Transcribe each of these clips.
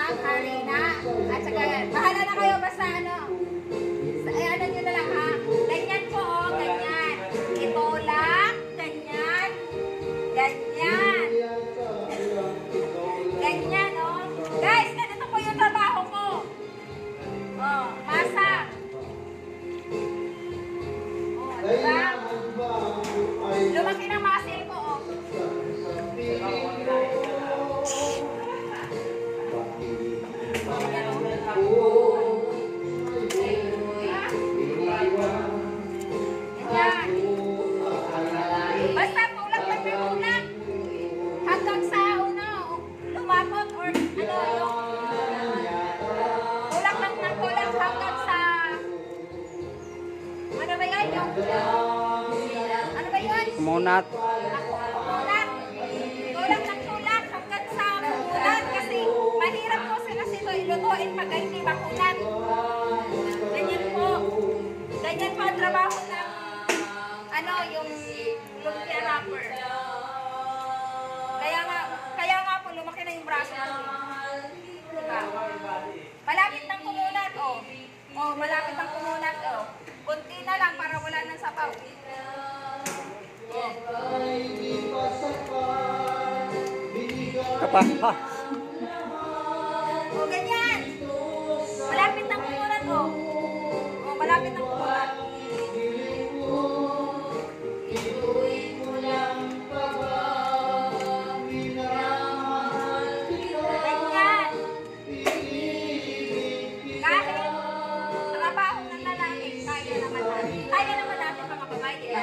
ng harina. At saka, bahala na kayo basta ano. Ano nyo na lang ha. Ganyan po oh, ganyan. Ito lang, ganyan. Ganyan. Ganyan oh. Guys, ganito po yung trabaho ko. Oh, masa. Oh, diba? Lumaki ng muscle ko oh. Basta tulak lang na tulak. Hanggang sa ano, lumapot or ano yung tulak lang ng tulak hanggang sa ano ba yan yung ano ba yun? Munat. Tulak. Tulak ng tulak hanggang sa makunat kasi mahirap po kasi ito ilutuin pag hindi makunat. Ganyan po. Ganyan po ang trabaho ng ano yung lumpia wrapper. Kaya nga po lumaki na yung braso natin. Diba? Malapit ng kumunat oh. Oh, malapit ng kumunat oh. Kunti na lang para wala nang sapaw. Kapag O, ganyan. Malapit ng kumunat, o. O, malapit ng kumunat. Ganyan. Kahit trabaho ng lalaki, kaya naman natin. Kaya naman natin mga babae, diba?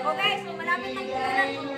O guys, so malapit ng kumunat.